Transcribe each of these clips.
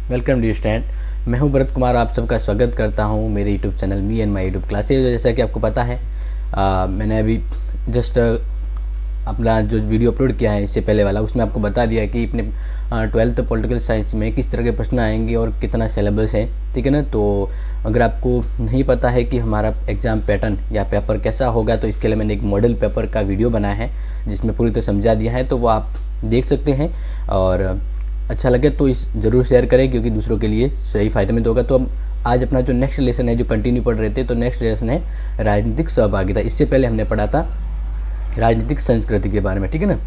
Welcome dear student. मैं हूं भरत कुमार, आप सबका स्वागत करता हूं मेरे YouTube channel me and my YouTube classes. जैसा कि आपको पता है मैंने अभी जस्ट अपना जो वीडियो अपलोड किया है इससे पहले वाला, उसमें आपको बता दिया कि अपने 12th पॉलिटिकल साइंस में किस तरह के प्रश्न आएंगे और कितना सिलेबस है, ठीक है ना। तो अगर आपको नहीं पता है कि हमारा एग्ज़ाम पैटर्न या पेपर कैसा होगा, तो इसके लिए मैंने एक मॉडल पेपर का वीडियो बनाया है जिसमें पूरी तरह समझा दिया है, तो वो आप देख सकते हैं। और अच्छा लगे तो इस ज़रूर शेयर करें क्योंकि दूसरों के लिए सही फ़ायदेमंद होगा। तो अब आज अपना जो नेक्स्ट लेसन है, जो कंटिन्यू पढ़ रहे थे, तो नेक्स्ट लेसन है राजनीतिक सहभागिता। इससे पहले हमने पढ़ा था राजनीतिक संस्कृति के बारे में, ठीक है ना।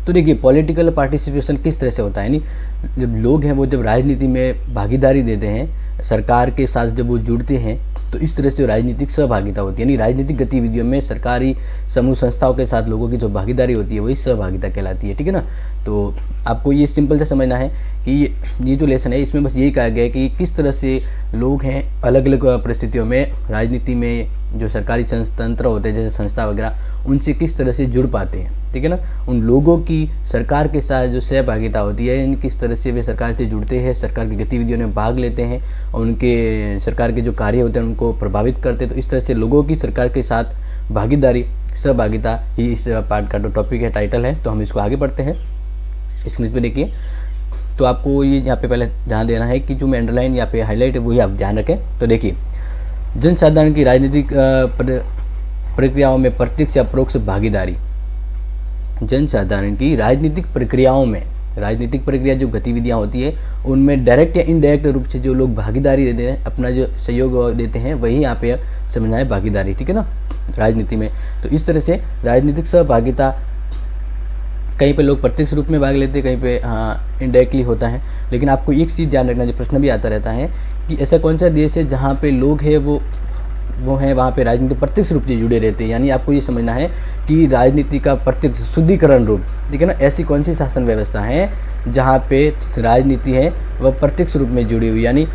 तो देखिए पॉलिटिकल पार्टिसिपेशन किस तरह से होता है, यानी जब लोग हैं वो जब राजनीति में भागीदारी देते हैं, सरकार के साथ जब वो जुड़ते हैं, तो इस तरह से राजनीतिक सहभागिता होती है। यानी राजनीतिक गतिविधियों में सरकारी समूह संस्थाओं के साथ लोगों की जो भागीदारी होती है वही सहभागिता कहलाती है, ठीक है ना। तो आपको ये सिंपल से समझना है कि ये जो लेसन है इसमें बस यही कहा गया है कि किस तरह से लोग हैं अलग अलग परिस्थितियों में राजनीति में जो सरकारी तंत्र होते हैं जैसे संस्था वगैरह, उनसे किस तरह से जुड़ पाते हैं, ठीक है ना। उन लोगों की सरकार के साथ जो सहभागिता होती है, किस तरह से वे सरकार से जुड़ते हैं, सरकार की गतिविधियों में भाग लेते हैं और उनके सरकार के जो कार्य होते हैं उनको प्रभावित करते हैं। तो इस तरह से लोगों की सरकार के साथ भागीदारी, सहभागिता ही इस पार्ट का जो टॉपिक है, टाइटल है। तो हम इसको आगे बढ़ते हैं। स्क्रीन पे देखिए, तो आपको ये यहाँ पे पहले ध्यान देना है कि जो मैं अंडरलाइन यहाँ पे हाईलाइट है वही आप ध्यान रखें। तो देखिए जनसाधारण की राजनीतिक प्रक्रियाओं में प्रत्यक्ष या परोक्ष भागीदारी। जनसाधारण की राजनीतिक प्रक्रियाओं में, राजनीतिक प्रक्रिया जो गतिविधियां होती है उनमें डायरेक्ट या इनडायरेक्ट रूप से जो लोग भागीदारी देते हैं, अपना जो सहयोग देते हैं, वही यहाँ पे समझना है भागीदारी, ठीक है ना, राजनीति में। तो इस तरह से राजनीतिक सहभागिता कहीं पे लोग प्रत्यक्ष रूप में भाग लेते हैं, कहीं पे इनडायरेक्टली होता है। लेकिन आपको एक चीज़ ध्यान रखना, जो प्रश्न भी आता रहता है कि ऐसा कौन सा देश है जहाँ पे लोग हैं वो हैं वहाँ पे राजनीति प्रत्यक्ष रूप से जुड़े रहते हैं। यानी आपको ये समझना है कि राजनीति का प्रत्यक्ष शुद्धिकरण रूप, ठीक है ना, ऐसी कौन सी शासन व्यवस्था है जहाँ पे राजनीति है वह प्रत्यक्ष रूप में जुड़ी हुई, यानी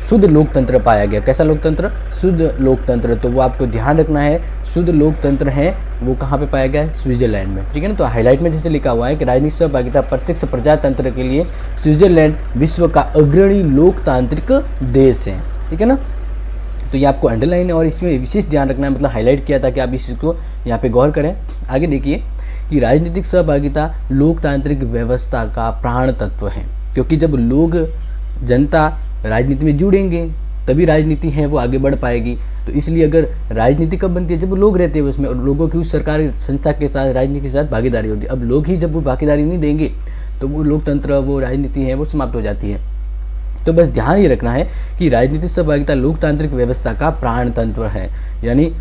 शुद्ध लोकतंत्र पाया गया। कैसा लोकतंत्र? शुद्ध लोकतंत्र। तो वो आपको ध्यान रखना है, शुद्ध लोकतंत्र है वो कहाँ पे पाया गया है? स्विट्जरलैंड में, ठीक है ना। तो हाईलाइट में जैसे लिखा हुआ है कि राजनीतिक सहभागिता प्रत्यक्ष प्रजातंत्र के लिए स्विट्जरलैंड विश्व का अग्रणी लोकतांत्रिक देश है, ठीक है ना। तो ये आपको अंडरलाइन है और इसमें विशेष ध्यान रखना है, मतलब हाईलाइट किया था कि आप इसको यहाँ पे गौर करें। आगे देखिए कि राजनीतिक सहभागिता लोकतांत्रिक व्यवस्था का प्राण तत्व है, क्योंकि जब लोग, जनता राजनीति में जुड़ेंगे तभी राजनीति है वो आगे बढ़ पाएगी। तो इसलिए अगर राजनीति कब बनती है? जब लोग रहते हैं उसमें और लोगों की उस सरकारी संस्था के साथ, राजनीति के साथ भागीदारी होती है। अब लोग ही जब वो भागीदारी नहीं देंगे तो वो लोकतंत्र, वो राजनीति है वो समाप्त हो जाती है। तो बस ध्यान ये रखना है कि राजनीतिक सहभागिता लोकतांत्रिक व्यवस्था का प्राण तंत्र है। यानी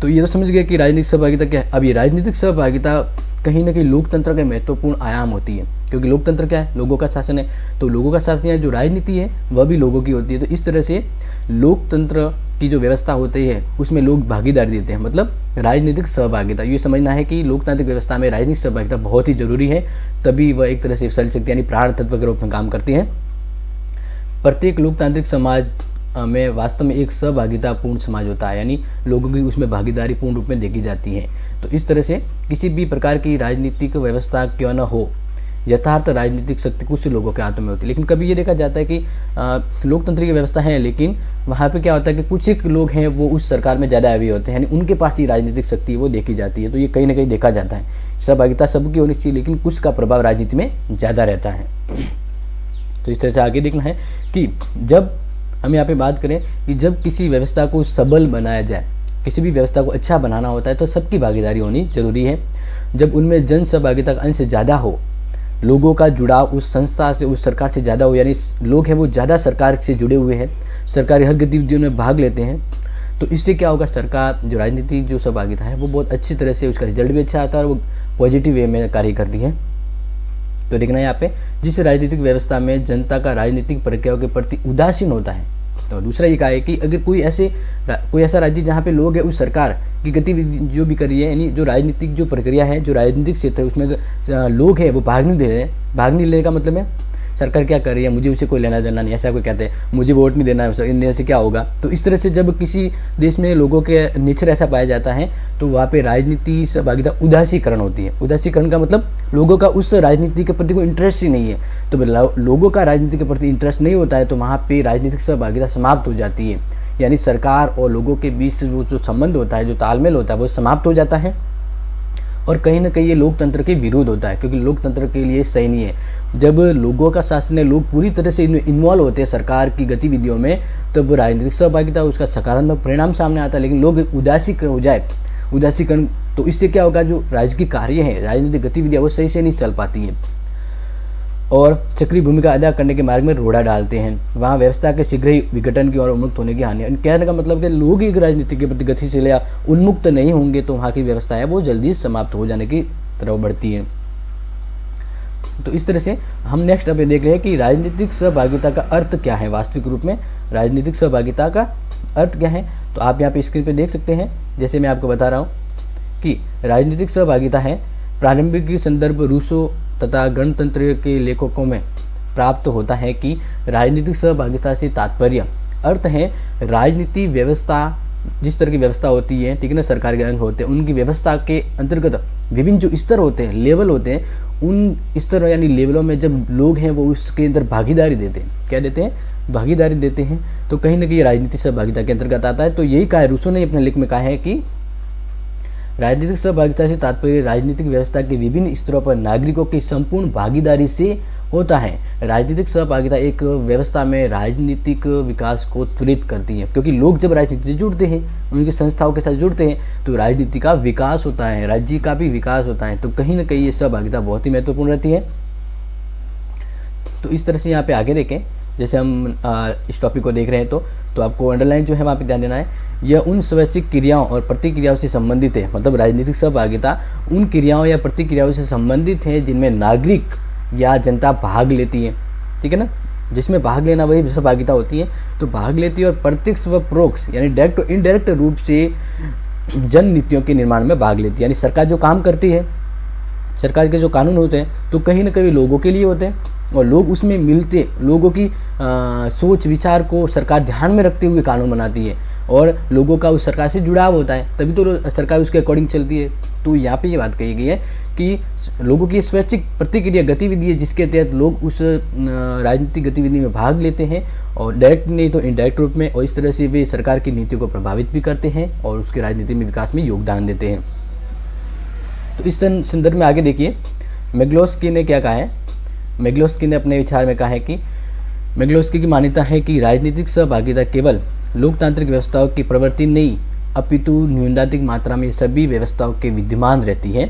तो ये तो समझ गए कि राजनीतिक सहभागिता क्या है। अब ये राजनीतिक सहभागिता कहीं ना कहीं लोकतंत्र का महत्वपूर्ण आयाम होती है, क्योंकि लोकतंत्र क्या है? लोगों का शासन है। तो लोगों का शासन है, जो राजनीति है वह भी लोगों की होती है। तो इस तरह से लोकतंत्र की जो व्यवस्था होती है उसमें लोग भागीदारी देते हैं, मतलब राजनीतिक सहभागिता। ये समझना है कि लोकतांत्रिक व्यवस्था में राजनीतिक सहभागिता बहुत ही जरूरी है, तभी वह एक तरह से चल सकती है, यानी प्राण तत्व के रूप में काम करती है। प्रत्येक लोकतांत्रिक समाज में वास्तव में एक सहभागितापूर्ण समाज होता है, यानी लोगों की उसमें भागीदारी पूर्ण रूप में देखी जाती है। तो इस तरह से किसी भी प्रकार की राजनीतिक व्यवस्था क्यों न हो, यथार्थ राजनीतिक शक्ति कुछ लोगों के हाथों में होती है। लेकिन कभी ये देखा जाता है कि लोकतंत्र की व्यवस्था है, लेकिन वहाँ पे क्या होता है कि कुछ एक लोग हैं वो उस सरकार में ज़्यादा अभी होते हैं, यानी उनके पास ही राजनीतिक शक्ति वो देखी जाती है। तो ये कहीं ना कहीं देखा जाता है। सहभागिता सबकी होनी चाहिए, लेकिन कुछ का प्रभाव राजनीति में ज़्यादा रहता है। तो इस तरह से आगे देखना है कि जब हम यहाँ पे बात करें कि जब किसी व्यवस्था को सबल बनाया जाए, किसी भी व्यवस्था को अच्छा बनाना होता है तो सबकी भागीदारी होनी जरूरी है। जब उनमें जन सहभागिता का अंश ज़्यादा हो, लोगों का जुड़ाव उस संस्था से, उस सरकार से ज़्यादा हो, यानी लोग हैं वो ज़्यादा सरकार से जुड़े हुए हैं, सरकारी हर गतिविधियों में भाग लेते हैं, तो इससे क्या होगा? सरकार जो राजनीति जो सहभागिता है वो बहुत अच्छी तरह से, उसका रिजल्ट भी अच्छा आता है और वो पॉजिटिव वे में कार्य करती है। तो देखना है यहाँ पे, जिस राजनीतिक व्यवस्था में जनता का राजनीतिक प्रक्रियाओं के प्रति उदासीन होता है। तो दूसरा ये कहा है कि अगर कोई ऐसा राज्य जहाँ पे लोग है उस सरकार की गतिविधि जो भी कर रही है, यानी जो राजनीतिक जो प्रक्रिया है, जो राजनीतिक क्षेत्र है उसमें लोग हैं वो भाग नहीं ले रहे हैं, भाग नहीं लेने का मतलब है सरकार क्या कर रही है, मुझे उसे कोई लेना देना नहीं, ऐसा कोई कहते हैं, मुझे वोट नहीं देना है, इन देने से क्या होगा। तो इस तरह से जब किसी देश में लोगों के नेचर ऐसा पाया जाता है तो वहाँ पे राजनीति सहभागिता उदासीकरण होती है। उदासीकरण का मतलब लोगों का उस राजनीति के प्रति कोई इंटरेस्ट ही नहीं है। तो लोगों का राजनीति के प्रति इंटरेस्ट नहीं होता है तो वहाँ पे राजनीतिक सहभागिता समाप्त हो जाती है, यानी सरकार और लोगों के बीच वो जो संबंध होता है, जो तालमेल होता है, वो समाप्त हो जाता है। और कहीं ना कहीं ये लोकतंत्र के विरुद्ध होता है, क्योंकि लोकतंत्र के लिए सही नहीं है। जब लोगों का शासन है, लोग पूरी तरह से इन्वॉल्व होते हैं सरकार की गतिविधियों में, तब राजनीतिक सहभागिता उसका सकारात्मक परिणाम सामने आता है। लेकिन लोग उदासीकरण हो जाए, उदासीकरण, तो इससे क्या होगा, जो राजकीय कार्य है, राजनीतिक गतिविधियाँ वो सही से नहीं चल पाती हैं और सक्रिय भूमिका अदा करने के मार्ग में रोड़ा डालते हैं। वहाँ व्यवस्था के शीघ्र ही विघटन की और उन्मुक्त होने की हानि। कहने का मतलब कि लोग ही राजनीति के प्रति गतिशील या उन्मुक्त नहीं होंगे तो वहाँ की व्यवस्था है वो जल्दी समाप्त हो जाने की तरफ बढ़ती है। तो इस तरह से हम नेक्स्ट अब देख रहे हैं कि राजनीतिक सहभागिता का अर्थ क्या है। वास्तविक रूप में राजनीतिक सहभागिता का अर्थ क्या है, तो आप यहाँ पे स्क्रीन पर देख सकते हैं। जैसे मैं आपको बता रहा हूँ कि राजनीतिक सहभागिता है प्रारंभिक संदर्भ रूसो तथा गणतंत्र के लेखकों में प्राप्त होता है कि राजनीतिक सहभागिता से तात्पर्य अर्थ है राजनीति व्यवस्था, जिस तरह की व्यवस्था होती है, ठीक है ना, सरकार के अंग होते हैं, उनकी व्यवस्था के अंतर्गत विभिन्न जो स्तर होते हैं, लेवल होते हैं, उन स्तर यानी लेवलों में जब लोग हैं वो उसके अंदर भागीदारी देते हैं। क्या देते हैं, भागीदारी देते हैं। तो कहीं ना कहीं राजनीतिक सहभागिता के अंतर्गत आता है। तो यही कहा है, रूसो ने अपने लेख में कहा है कि राजनीतिक सहभागिता से तात्पर्य राजनीतिक व्यवस्था के विभिन्न स्तरों पर नागरिकों की संपूर्ण भागीदारी से होता है। राजनीतिक सहभागिता एक व्यवस्था में राजनीतिक विकास को त्वरित करती है, क्योंकि लोग जब राजनीति से जुड़ते हैं, उनकी संस्थाओं के साथ जुड़ते हैं, तो राजनीति का विकास होता है, राज्य का भी विकास होता है। तो कहीं ना कहीं ये सहभागिता बहुत ही महत्वपूर्ण रहती है। तो इस तरह से यहाँ पे आगे देखें, जैसे हम इस टॉपिक को देख रहे हैं तो आपको अंडरलाइन जो है वहाँ पे ध्यान देना है। यह उन स्वैच्छिक क्रियाओं और प्रतिक्रियाओं से संबंधित है, मतलब राजनीतिक सहभागिता उन क्रियाओं या प्रतिक्रियाओं से संबंधित है जिनमें नागरिक या जनता भाग लेती है, ठीक है ना, जिसमें भाग लेना वही सहभागिता होती है। तो भाग लेती है और प्रत्यक्ष व परोक्ष यानी डायरेक्ट और इनडायरेक्ट रूप से जन नीतियों के निर्माण में भाग लेती है। यानी सरकार जो काम करती है, सरकार के जो कानून होते हैं तो कहीं ना कहीं लोगों के लिए होते हैं और लोग उसमें मिलते, लोगों की सोच विचार को सरकार ध्यान में रखते हुए कानून बनाती है और लोगों का उस सरकार से जुड़ाव होता है, तभी तो सरकार उसके अकॉर्डिंग चलती है। तो यहाँ पे ये बात कही गई है कि लोगों की स्वैच्छिक प्रतिक्रिया गतिविधि है जिसके तहत लोग उस राजनीतिक गतिविधि में भाग लेते हैं और डायरेक्ट नहीं तो इनडायरेक्ट रूप में, और इस तरह से वे सरकार की नीतियों को प्रभावित भी करते हैं और उसके राजनीति में विकास में योगदान देते हैं। तो इस संदर्भ में आगे देखिए मैग्लोस्की ने क्या कहा है। मैग्लोस्की ने अपने विचार में कहा है कि मैग्लोस्की की मान्यता है कि राजनीतिक सहभागिता केवल लोकतांत्रिक व्यवस्थाओं की प्रवृत्ति नहीं अपितु न्यूनाधिक मात्रा में सभी व्यवस्थाओं के विद्यमान रहती है।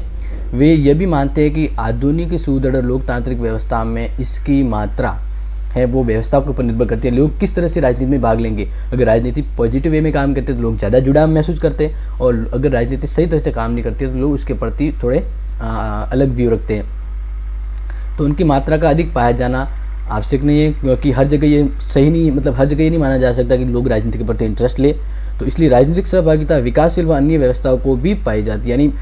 वे यह भी मानते हैं कि आधुनिक सुदृढ़ लोकतांत्रिक व्यवस्था में इसकी मात्रा है वो व्यवस्था के ऊपर निर्भर करती है। लोग किस तरह से राजनीति में भाग लेंगे। अगर राजनीति पॉजिटिव वे में काम करते हैं तो लोग ज़्यादा जुड़ाव महसूस करते हैं, और अगर राजनीति सही तरह से काम नहीं करती है तो लोग उसके प्रति थोड़े अलग व्यू रखते हैं। तो उनकी मात्रा का अधिक पाया जाना आवश्यक नहीं है, क्योंकि हर जगह ये सही नहीं, मतलब हर जगह ये नहीं माना जा सकता कि लोग राजनीति के प्रति इंटरेस्ट ले। तो इसलिए राजनीतिक सहभागिता विकासशील व अन्य व्यवस्थाओं को भी पाई जाती है। यानी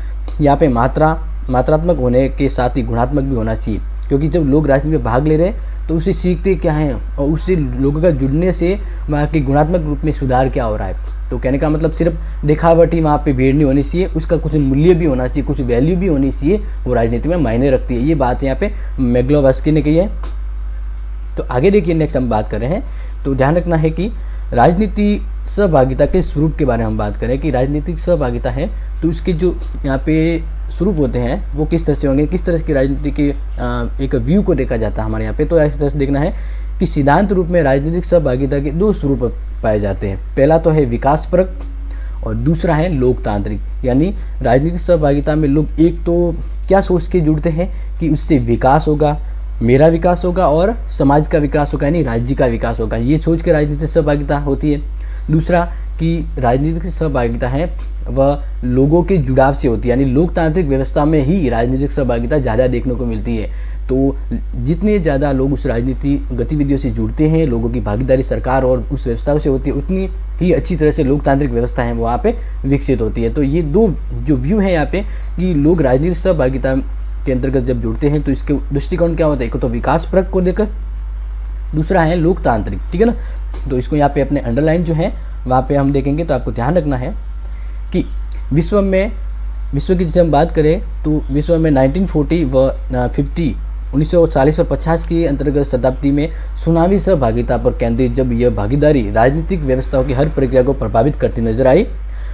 यहाँ पे मात्रात्मक होने के साथ ही गुणात्मक भी होना चाहिए, क्योंकि जब लोग राजनीति में भाग ले रहे हैं तो उससे सीखते क्या हैं और उससे लोगों का जुड़ने से वहाँ के गुणात्मक रूप में सुधार क्या हो रहा है। तो कहने का मतलब सिर्फ दिखावटी वहाँ पे भीड़ नहीं होनी चाहिए, उसका कुछ मूल्य भी होना चाहिए, कुछ वैल्यू भी होनी चाहिए, वो राजनीति में मायने रखती है। ये बात यहाँ पे मैग्लोवस्की ने कही है। तो आगे देखिए नेक्स्ट हम बात कर रहे हैं। तो ध्यान रखना है कि राजनीति सहभागिता के स्वरूप के बारे में हम बात करें कि राजनीतिक सहभागिता है तो उसके जो यहाँ पे स्वरूप होते हैं वो किस तरह से होंगे, किस तरह की राजनीति के एक व्यू को देखा जाता है हमारे यहाँ पे। तो इस तरह से देखना है कि सिद्धांत रूप में राजनीतिक सहभागिता के दो स्वरूप पाए जाते हैं। पहला तो है विकासपरक और दूसरा है लोकतांत्रिक। यानी राजनीतिक सहभागिता में लोग एक तो क्या सोच के जुड़ते हैं कि उससे विकास होगा, मेरा विकास होगा और समाज का विकास होगा, यानी राज्य का विकास होगा, ये सोच के राजनीतिक सहभागिता होती है। दूसरा कि राजनीतिक सहभागिता है वह लोगों के जुड़ाव से होती है, यानी लोकतांत्रिक व्यवस्था में ही राजनीतिक सहभागिता ज़्यादा देखने को मिलती है। तो जितने ज़्यादा लोग उस राजनीति गतिविधियों से जुड़ते हैं, लोगों की भागीदारी सरकार और उस व्यवस्था से होती है, उतनी ही अच्छी तरह से लोकतांत्रिक व्यवस्था है वहाँ पे विकसित होती है। तो ये दो जो व्यू है यहाँ पे कि लोग राजनीतिक सहभागिता के अंतर्गत जब जुड़ते हैं तो इसके दृष्टिकोण क्या होता है, एक तो विकास परक को लेकर दूसरा है लोकतांत्रिक, ठीक है ना। तो इसको यहाँ पे अपने अंडरलाइन जो है वहाँ पे हम देखेंगे। तो आपको ध्यान रखना है कि विश्व की जैसे हम बात करें तो विश्व में 1940 व 50 1940 और 50 की अंतर्गत शताब्दी में सुनामी सहभागिता पर केंद्रित जब यह भागीदारी राजनीतिक व्यवस्थाओं की हर प्रक्रिया को प्रभावित करती नजर आई।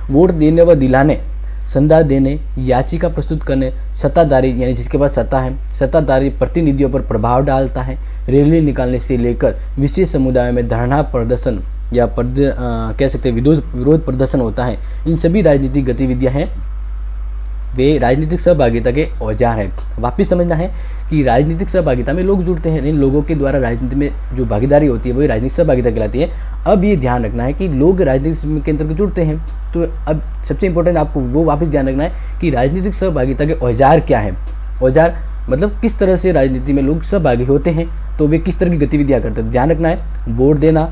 वोट देने व दिलाने, संदा देने, याचिका प्रस्तुत करने, सत्ताधारी यानी जिसके पास सत्ता है, सत्ताधारी प्रतिनिधियों पर प्रभाव डालता है, रैली निकालने से लेकर विशेष समुदायों में धरना प्रदर्शन या कह सकते हैं विरोध प्रदर्शन होता है। इन सभी राजनीतिक गतिविधियां हैं वे राजनीतिक सहभागिता के औजार हैं। वापिस समझना है कि राजनीतिक सहभागिता में लोग जुड़ते हैं, इन लोगों के द्वारा राजनीति में जो भागीदारी होती है वही राजनीतिक सहभागिता कहलाती है। अब ये ध्यान रखना है कि लोग राजनीति के अंतर्गत जुड़ते हैं। तो अब सबसे इंपॉर्टेंट आपको वो वापस ध्यान रखना है कि राजनीतिक सहभागिता के औजार क्या है। औजार मतलब किस तरह से राजनीति में लोग सहभागी होते हैं, तो वे किस तरह की गतिविधियाँ करते हैं। ध्यान रखना है वोट देना,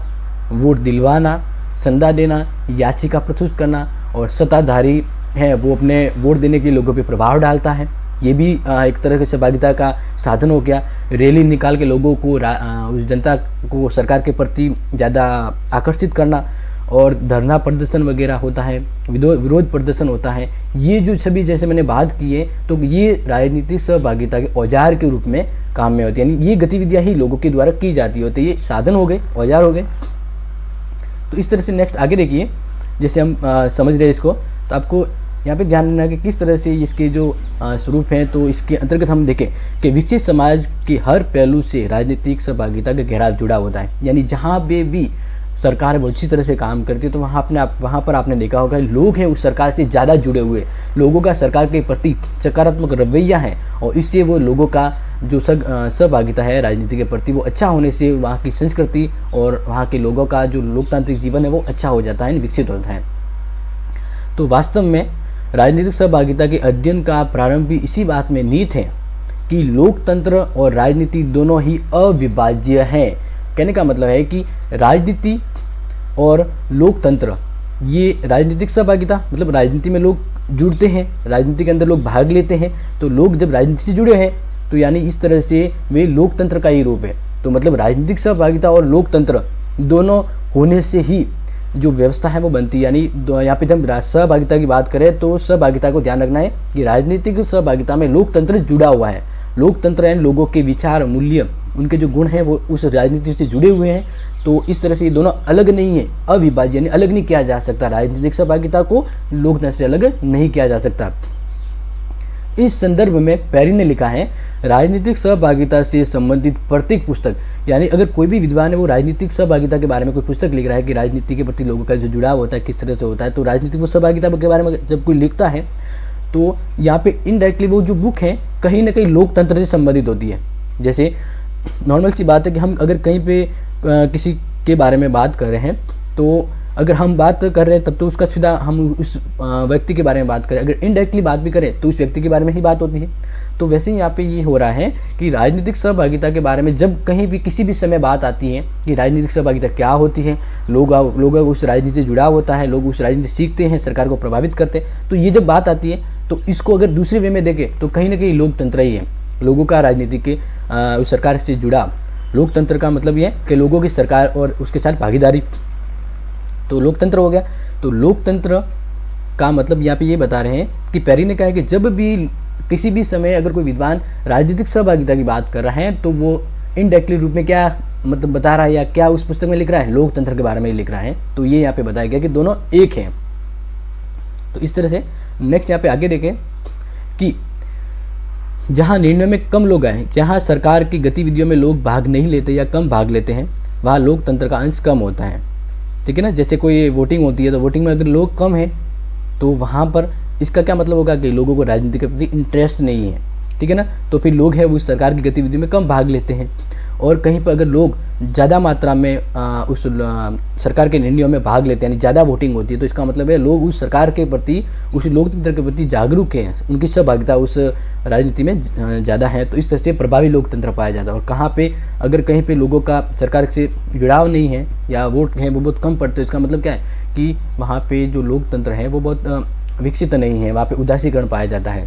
वोट दिलवाना, संदा देना, याचिका प्रस्तुत करना, और सत्ताधारी है वो अपने वोट देने के लोगों पे प्रभाव डालता है। ये भी एक तरह के सहभागिता का साधन हो गया। रैली निकाल के लोगों को उस जनता को सरकार के प्रति ज़्यादा आकर्षित करना, और धरना प्रदर्शन वगैरह होता है, विरोध प्रदर्शन होता है। ये जो सभी जैसे मैंने बात की है तो ये राजनीतिक सहभागिता के औजार के रूप में काम में होती है, यानी ये गतिविधियाँ ही लोगों के द्वारा की जाती होती है। ये साधन हो गए, औजार हो गए। तो इस तरह से नेक्स्ट आगे देखिए, जैसे हम समझ रहे हैं इसको, तो आपको यहाँ पे ध्यान देना है कि किस तरह से इसके जो स्वरूप हैं। तो इसके अंतर्गत हम देखें कि विकसित समाज के हर पहलू से राजनीतिक सहभागिता का गहरा जुड़ाव होता है। यानी जहाँ पे भी सरकार बहुत अच्छी तरह से काम करती है तो वहाँ पर आपने देखा होगा लोग हैं उस सरकार से ज़्यादा जुड़े हुए, लोगों का सरकार के प्रति सकारात्मक रवैया है, और इससे वो लोगों का जो सहभागिता है राजनीति के प्रति वो अच्छा होने से वहाँ की संस्कृति और वहाँ के लोगों का जो लोकतांत्रिक जीवन है वो अच्छा हो जाता है, विकसित होता है। तो वास्तव में राजनीतिक सहभागिता के अध्ययन का प्रारंभ भी इसी बात में निहित है कि लोकतंत्र और राजनीति दोनों ही अविभाज्य हैं। कहने का मतलब है कि राजनीति और लोकतंत्र, ये राजनीतिक सहभागिता मतलब राजनीति में लोग जुड़ते हैं, राजनीति के अंदर लोग भाग लेते हैं। तो लोग जब राजनीति से जुड़े हैं तो यानी इस तरह से वे लोकतंत्र का ही रूप है। तो मतलब राजनीतिक सहभागिता और लोकतंत्र दोनों होने से ही जो व्यवस्था है वो बनती है। यानी यहाँ पे जब सहभागिता की बात करें तो सहभागिता को ध्यान रखना है कि राजनीतिक सहभागिता में लोकतंत्र जुड़ा हुआ है। लोकतंत्र यानी लोगों के विचार, मूल्य, उनके जो गुण हैं वो उस राजनीति से जुड़े हुए हैं। तो इस तरह से ये दोनों अलग नहीं है, अविभाज्य, यानी अलग नहीं किया जा सकता। राजनीतिक सहभागिता को लोकतंत्र से अलग नहीं किया जा सकता। इस संदर्भ में पेरी ने लिखा है, राजनीतिक सहभागिता से संबंधित प्रत्येक पुस्तक, यानी अगर कोई भी विद्वान है वो राजनीतिक सहभागिता के बारे में कोई पुस्तक लिख रहा है कि राजनीति के प्रति लोगों का जो जुड़ाव होता है किस तरह से होता है, तो राजनीतिक सहभागिता के बारे में जब कोई लिखता है तो यहाँ पे इनडायरेक्टली वो जो बुक है कहीं ना कहीं लोकतंत्र से संबंधित होती है। जैसे नॉर्मल सी बात है कि हम अगर कहीं पे किसी के बारे में बात कर रहे हैं, तो अगर हम बात कर रहे हैं तब तो उसका सीधा हम उस व्यक्ति के बारे में बात करें, अगर इनडायरेक्टली बात भी करें तो उस व्यक्ति के बारे में ही बात होती है। तो वैसे ही यहाँ पे ये हो रहा है कि राजनीतिक सहभागिता के बारे में जब कहीं भी किसी भी समय बात आती है कि राजनीतिक सहभागिता क्या होती है, लोग उस राजनीति से जुड़ाव होता है, लोग उस राजनीति सीखते हैं, सरकार को प्रभावित करते हैं, तो ये जब बात आती है तो इसको अगर दूसरे वे में देखें तो कहीं ना कहीं लोकतंत्र ही है। लोगों का राजनीति के उस सरकार से जुड़ा, लोकतंत्र का मतलब ये है कि लोगों की सरकार और उसके साथ भागीदारी, तो लोकतंत्र हो गया। तो लोकतंत्र का मतलब यहाँ पे ये बता रहे हैं कि पेरी ने कहा है कि जब भी किसी भी समय अगर कोई विद्वान राजनीतिक सहभागिता की बात कर रहा है तो वो इनडायरेक्टली रूप में क्या मतलब बता रहा है या क्या उस पुस्तक में लिख रहा है, लोकतंत्र के बारे में लिख रहा है। तो ये यहाँ पे बताया गया कि दोनों एक हैं। तो इस तरह से नेक्स्ट यहाँ पे आगे देखें कि जहाँ निर्णय में कम लोग आए, जहाँ सरकार की गतिविधियों में लोग भाग नहीं लेते या कम भाग लेते हैं, वहाँ लोकतंत्र का अंश कम होता है। ठीक है ना। जैसे कोई वोटिंग होती है तो वोटिंग में अगर लोग कम हैं तो वहाँ पर इसका क्या मतलब होगा कि लोगों को राजनीति के प्रति इंटरेस्ट नहीं है। ठीक है ना। तो फिर लोग हैं वो सरकार की गतिविधि में कम भाग लेते हैं। और कहीं पर अगर लोग ज़्यादा मात्रा में उस सरकार के निर्णयों में भाग लेते हैं, यानी ज़्यादा वोटिंग होती है, तो इसका मतलब है लोग उस सरकार के प्रति, उस लोकतंत्र के प्रति जागरूक हैं, उनकी सहभागिता उस राजनीति में ज़्यादा है। तो इस तरह से प्रभावी लोकतंत्र पाया जाता है। और कहाँ पे अगर कहीं पे लोगों का सरकार से जुड़ाव नहीं है या वोट हैं वो बहुत कम पड़ते हैं, इसका मतलब क्या है कि वहाँ पर जो लोकतंत्र है वो बहुत विकसित नहीं है, वहाँ पर उदासीकरण पाया जाता है।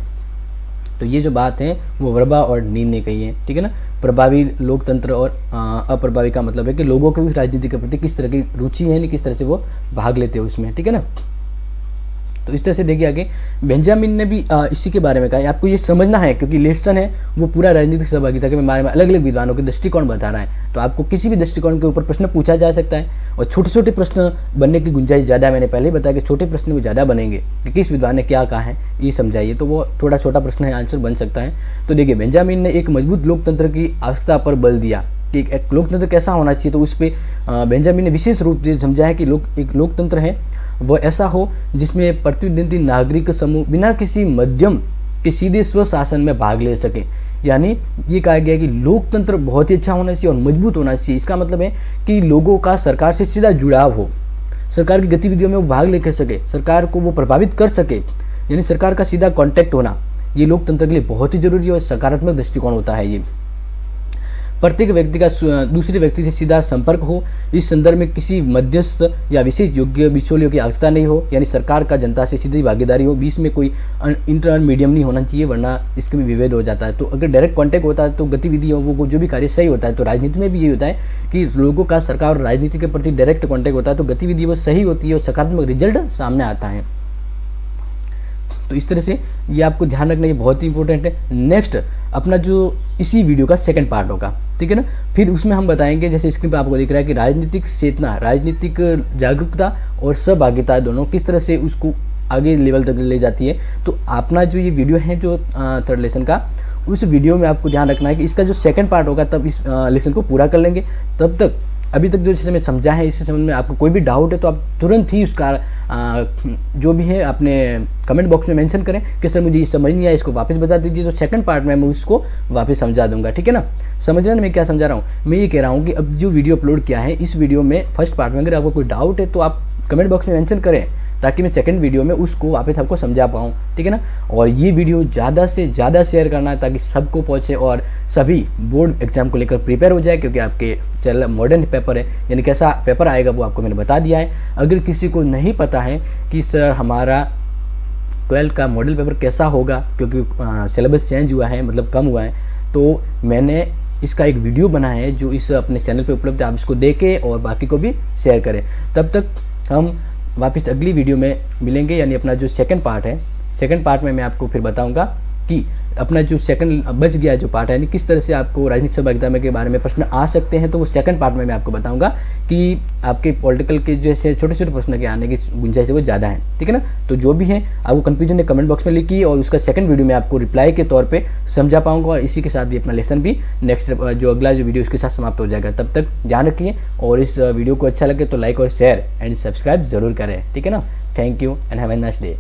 तो ये जो बात है वो वर्बा और नील ने कही है, ठीक है ना। प्रभावी लोकतंत्र और अप्रभावी का मतलब है कि लोगों को भी राजनीति के प्रति किस तरह की रुचि है, यानी किस तरह से वो भाग लेते हैं उसमें, ठीक है ना। तो इस तरह से देखिए आगे बेंजामिन ने भी इसी के बारे में कहा है। आपको ये समझना है क्योंकि लेसन है वो पूरा राजनीतिक सहभागिता के बारे में अलग अलग विद्वानों के दृष्टिकोण बता रहा है, तो आपको किसी भी दृष्टिकोण के ऊपर प्रश्न पूछा जा सकता है और छोटे छोटे प्रश्न बनने की गुंजाइश ज़्यादा है। मैंने पहले ही बताया कि छोटे प्रश्न वो ज़्यादा बनेंगे कि किस विद्वान ने क्या कहा है ये समझाइए, तो वो थोड़ा छोटा प्रश्न है, आंसर बन सकता है। तो देखिए बेंजामिन ने एक मजबूत लोकतंत्र की आवश्यकता पर बल दिया कि एक लोकतंत्र कैसा होना चाहिए, तो उस पर बेंजामिन ने विशेष रूप से समझा है कि एक लोकतंत्र है वो ऐसा हो जिसमें प्रतिनिधि नागरिक समूह बिना किसी मध्यम के सीधे स्वशासन में भाग ले सके। यानी ये कहा गया कि लोकतंत्र बहुत ही अच्छा होना चाहिए और मजबूत होना चाहिए। इसका मतलब है कि लोगों का सरकार से सीधा जुड़ाव हो, सरकार की गतिविधियों में वो भाग ले सके, सरकार को वो प्रभावित कर सके, यानी सरकार का सीधा कॉन्टैक्ट होना ये लोकतंत्र के लिए बहुत ही जरूरी है और सकारात्मक दृष्टिकोण होता है ये। प्रत्येक व्यक्ति का दूसरे व्यक्ति से सीधा संपर्क हो, इस संदर्भ में किसी मध्यस्थ या विशेष योग्य बिचौलियों की आवश्यकता नहीं हो, यानी सरकार का जनता से सीधी भागीदारी हो, बीच में कोई इंटरमीडियम नहीं होना चाहिए वरना इसके में विभेद हो जाता है। तो अगर डायरेक्ट कांटेक्ट होता है तो गतिविधियों वो जो भी कार्य सही होता है। तो राजनीति में भी यही होता है कि लोगों का सरकार और राजनीति के प्रति डायरेक्ट कॉन्टैक्ट होता है तो गतिविधि वो सही होती है और सकारात्मक रिजल्ट सामने आता है। तो इस तरह से ये आपको ध्यान रखना, ये बहुत ही इंपॉर्टेंट है। नेक्स्ट अपना जो इसी वीडियो का सेकंड पार्ट होगा, ठीक है ना, फिर उसमें हम बताएंगे जैसे स्क्रीन पे आपको दिख रहा है कि राजनीतिक चेतना, राजनीतिक जागरूकता और सहभागिता दोनों किस तरह से उसको आगे लेवल तक ले जाती है। तो अपना जो ये वीडियो है जो थर्ड लेसन का, उस वीडियो में आपको ध्यान रखना है कि इसका जो सेकंड पार्ट होगा तब इस लेसन को पूरा कर लेंगे। तब तक अभी तक जो जैसे मैं समझा है इससे समझ में आपको कोई भी डाउट है तो आप तुरंत ही उसका जो भी है अपने कमेंट बॉक्स में मेंशन करें कि सर मुझे ये समझ नहीं आया, इसको वापस बता दीजिए, तो सेकंड पार्ट में मैं उसको वापस समझा दूंगा, ठीक है ना। समझ रहे हैं मैं क्या समझा रहा हूँ? मैं ये कह रहा हूँ कि अब जो वीडियो अपलोड किया है इस वीडियो में फर्स्ट पार्ट में अगर आपको कोई डाउट है तो आप कमेंट बॉक्स में मेंशन करें ताकि मैं सेकंड वीडियो में उसको वापस आपको समझा पाऊँ, ठीक है ना। और ये वीडियो ज़्यादा से ज़्यादा शेयर करना है ताकि सबको पहुँचे और सभी बोर्ड एग्जाम को लेकर प्रिपेयर हो जाए, क्योंकि आपके चल मॉडर्न पेपर है, यानी कैसा पेपर आएगा वो आपको मैंने बता दिया है। अगर किसी को नहीं पता है कि सर हमारा 12th का मॉडल पेपर कैसा होगा क्योंकि सिलेबस चेंज हुआ है, मतलब कम हुआ है, तो मैंने इसका एक वीडियो बनाया है जो इस अपने चैनल पे उपलब्ध है, आप इसको देखें और बाकी को भी शेयर करें। तब तक हम वापस अगली वीडियो में मिलेंगे, यानी अपना जो सेकंड पार्ट है, सेकंड पार्ट में मैं आपको फिर बताऊंगा कि अपना जो सेकंड बच गया जो पार्ट है, यानी किस तरह से आपको राजनीतिक सहभागिता में के बारे में प्रश्न आ सकते हैं। तो वो सेकंड पार्ट में मैं आपको बताऊंगा कि आपके पॉलिटिकल के जैसे छोटे छोटे प्रश्न के आने की गुंजाइश है वो ज़्यादा है, ठीक है ना। तो जो भी है आपको कन्फ्यूजन है कमेंट बॉक्स में लिखिए और उसका सेकंड वीडियो में आपको रिप्लाई के तौर पर समझा पाऊंगा और इसी के साथ ही अपना लेसन भी नेक्स्ट जो अगला जो वीडियो उसके साथ समाप्त हो जाएगा। तब तक ध्यान रखिए और इस वीडियो को अच्छा लगे तो लाइक और शेयर एंड सब्सक्राइब जरूर करें, ठीक है ना। Thank you and have a nice day.